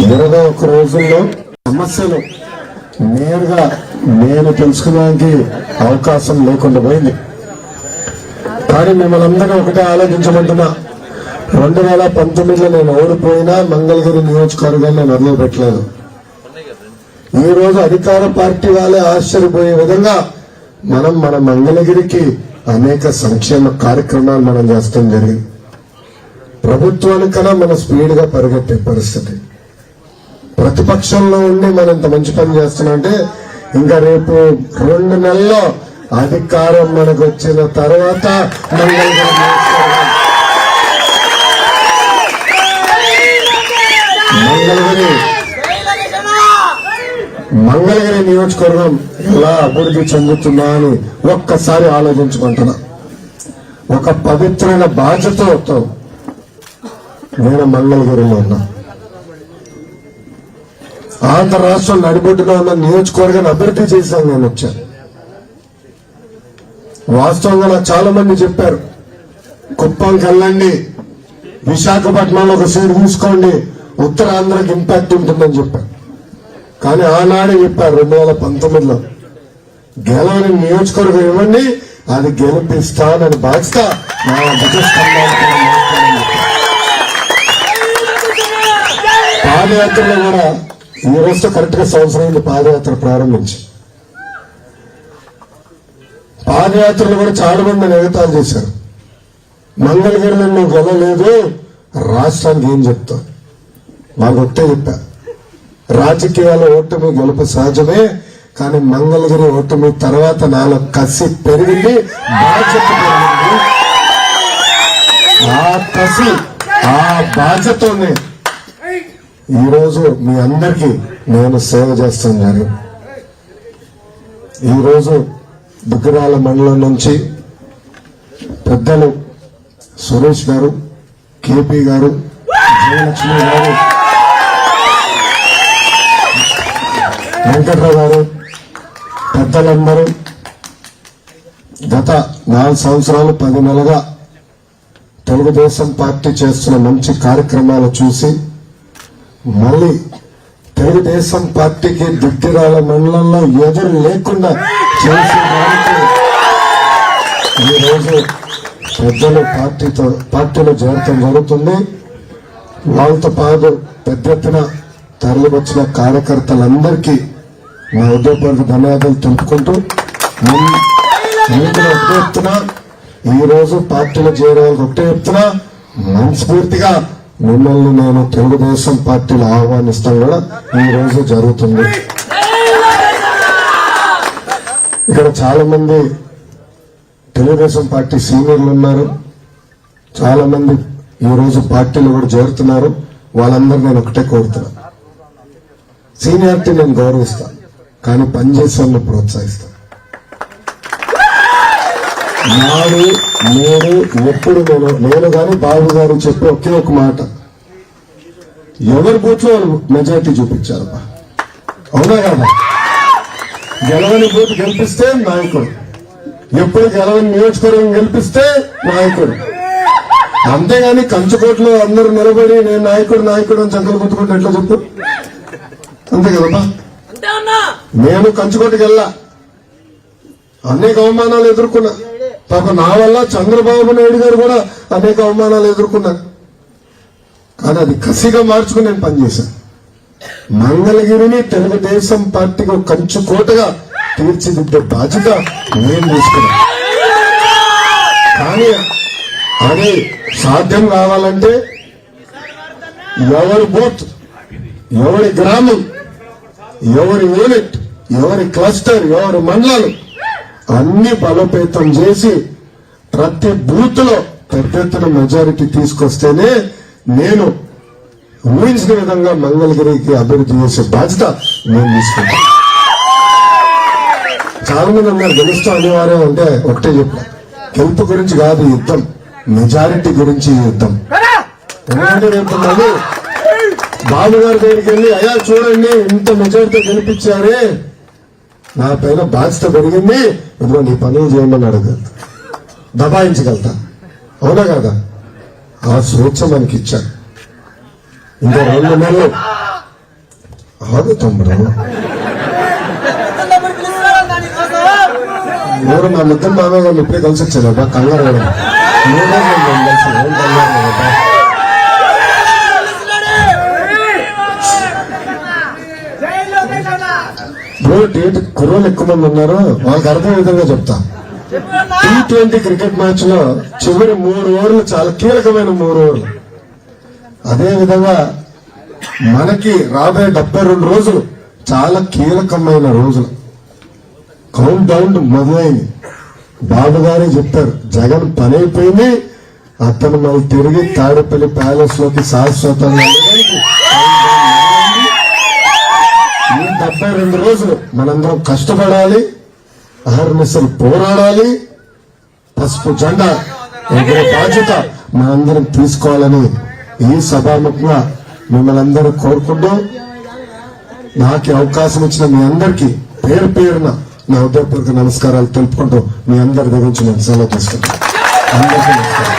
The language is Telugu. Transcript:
21 రోజుల్లో సమస్యలు నేరుగా నేను తెలుసుకోవడానికి అవకాశం లేకుండా పోయింది. కానీ మిమ్మల్ని అందరూ ఒకటే ఆలోచించమంటున్నా, 2019లో నేను ఓడిపోయినా మంగళగిరి నియోజకవర్గాన్ని నేను వదిలిపెట్టలేదు. ఈ రోజు అధికార పార్టీ వాళ్ళే ఆశ్చర్యపోయే విధంగా మన మంగళగిరికి అనేక సంక్షేమ కార్యక్రమాలు మనం చేస్తాం జరిగింది. ప్రభుత్వానికన్నా మన స్పీడ్ గా పరిగెట్టే పరిస్థితి. ప్రతిపక్షంలో ఉండి మనం ఇంత మంచి పని చేస్తున్నామంటే ఇంకా రేపు 2 నెలల్లో అధికారం మనకు వచ్చిన తర్వాత మంగళగిరి నియోజకవర్గం ఎలా అభివృద్ధి చెందుతుందా అని ఒక్కసారి ఆలోచించుకుంటున్నా. ఒక పవిత్రమైన బాధ్యతతో నేను మంగళగిరిలో ఉన్నా. ఆంధ్ర రాష్ట్రం నడిబొడ్డులో ఉన్న నియోజకవర్గాన్ని అభివృద్ధి చేశాను. నేను వచ్చాను. వాస్తవంగా నాకు చాలా మంది చెప్పారు, కుప్పంకి వెళ్ళండి, విశాఖపట్నంలో ఒక సీట్ తీసుకోండి, ఉత్తరాంధ్రకి ఇంపాక్ట్ ఉంటుందని చెప్పారు. కానీ ఆనాడే చెప్పారు 2019లో గెలవని నియోజకవర్గం ఇవ్వండి, అది గెలిపిస్తానని బాధ్యత నా పాదయాత్రలో కూడా ఈ రోజుతో కరెక్ట్ గా సంవత్సరం పాదయాత్ర ప్రారంభించి పాదయాత్రలు కూడా చాలా మంది ఎగతాలు చేశారు. మంగళగిరిలో నువ్వు గెలలేదు, రాష్ట్రానికి ఏం చెప్తావు? వాళ్ళు ఒట్టే చెప్పా, రాజకీయాల ఓటమి గెలుపు సహజమే, కానీ మంగళగిరి ఓటమి తర్వాత నాలో కసి పెరిగింది, బాధ్యత పెరిగింది. ఆ కసి ఆ బాధ్యతతోనే ఈరోజు మీ అందరికీ నేను సేవ చేస్తాను. జరిగింది ఈరోజు దుగ్గరాల మండలం నుంచి పెద్దలు సురేష్ గారు, కేపీ గారు, జయలక్ష్మి గారు, వెంకట్రావు గారు, పెద్దలందరూ గత 4 సంవత్సరాలు 10 నెలలుగా తెలుగుదేశం పార్టీ చేస్తున్న మంచి కార్యక్రమాలు చూసి మళ్ళీ తెలుగుదేశం పార్టీకి దుగ్గిరాల మండలంలో ఎదురు లేకుండా చేసిన ఈరోజు పెద్దలు పార్టీలో చేరటం జరుగుతుంది. వాళ్ళతో పాటు పెద్ద ఎత్తున తరలి వచ్చిన కార్యకర్తలందరికీ నా ఉద్యోగపూర్వక ధన్యవాదాలు తెలుపుకుంటూ ఒకటే చెప్తున్నా, ఈ రోజు పార్టీలో చేరే వాళ్ళకి ఒకటే చెప్తున్నా, మనస్ఫూర్తిగా మిమ్మల్ని నేను తెలుగుదేశం పార్టీలో ఆహ్వానిస్తాం కూడా ఈ రోజు జరుగుతుంది. ఇక్కడ చాలా మంది తెలుగుదేశం పార్టీ సీనియర్లు ఉన్నారు, చాలా మంది ఈ రోజు పార్టీలో కూడా చేరుతున్నారు. వాళ్ళందరూ నేను ఒకటే కోరుతున్నా, సీనియారిటీ నేను గౌరవిస్తా, కానీ పనిచేసే వాళ్ళని ప్రోత్సహిస్తా. నాడు నేను ఎప్పుడు నేను కానీ బాబు గారు చెప్పే ఒకే ఒక మాట, ఎవరి బూత్లో మెజారిటీ చూపించారు. అవునా కదా? గెలవని బూత్ గెలిపిస్తే నాయకుడు, ఎప్పుడు గెలవని నియోజకవర్గం గెలిపిస్తే నాయకుడు. అంతేగాని కంచుకోట్లో అందరూ నిలబడి నేను నాయకుడు అని చక్కలు కొట్టుకుంటే ఎట్లా చెప్పు? అంతే కదమ్మా. నేను కంచుకోటకి వెళ్ళా, అనేక అవమానాలు ఎదుర్కొన్నా. పాప నా వల్ల చంద్రబాబు నాయుడు గారు కూడా అనేక అవమానాలు ఎదుర్కొన్నారు. కానీ అది కసిగా మార్చుకుని నేను పనిచేశాను. మంగళగిరిని తెలుగుదేశం పార్టీకి ఒక కంచుకోటగా తీర్చిదిద్దే బాధ్యత నేను తీసుకున్నా. కానీ అది సాధ్యం కావాలంటే ఎవరి బూత్, ఎవరి గ్రామం, ఎవరి యూనిట్, ఎవరి క్లస్టర్, ఎవరి మండలాలు అన్ని బలోపేతం చేసి ప్రతి బూత్ లో పెద్ద ఎత్తున మెజారిటీ తీసుకొస్తేనే నేను ఊహించిన విధంగా మంగళగిరికి అభివృద్ధి చేసే బాధ్యత నేను తీసుకుంటాను. చాలా మంది అన్నారు గెలుస్తూ అనివార్యం అంటే ఒకటే చెప్పా, గెలుపు గురించి కాదు యుద్ధం, మెజారిటీ గురించి యుద్ధం. ఎందుకంటే రేపు మళ్ళీ బాబు గారి దగ్గరికి వెళ్ళి అయ్యా చూడండి ఇంత మెజారిటీ గెలిపించారే, నా పైన బాధ్యత పెరిగింది, ఇదిగో నీ పనులు చేయమని అడగలుగుతా, దబాయించగలుగుతా. అవునా కదా? ఆ స్వేచ్ఛ మనకి ఇచ్చారు. ఇంకా 2 నెలలు ఆగు తమ్ముడు, ఎవరు మా ముద్దరు మామయ్య గారు ఇప్పుడే కలిసి వచ్చారు అబ్బా, కంగారు కదా. కుర్రోలు ఎక్కువ మంది ఉన్నారు, వాళ్ళకి అర్థమయ్యే విధంగా చెప్తా. T20 క్రికెట్ మ్యాచ్ లో చివరి 3 ఓవర్లు చాలా కీలకమైన 3 ఓవర్లు. అదే విధంగా మనకి రాబోయే 72 రోజులు చాలా కీలకమైన రోజులు. కౌంట్ డౌన్ మొదలైంది. బాబు గారే చెప్పారు, జగన్ పని అయిపోయింది, అతను మళ్ళీ తిరిగి తాడేపల్లి ప్యాలెస్ లోకి శాశ్వతంగా ఈ 72 రోజులు మనందరం కష్టపడాలి, అహర్నిశలు పోరాడాలి, పసుపు జెండా ఎగిరే బాధ్యత మనందరం తీసుకోవాలని ఈ సభాముఖంగా మిమ్మల్ని అందరూ కోరుకుంటూ, నాకు అవకాశం ఇచ్చిన మీ అందరికీ పేరు పేరున నా హృదయపూర్వక నమస్కారాలు తెలుపుకుంటూ మీ అందరి దగ్గర నుంచి నేను సెలవు తీసుకుంటాను. అందరికీ నమస్కారం.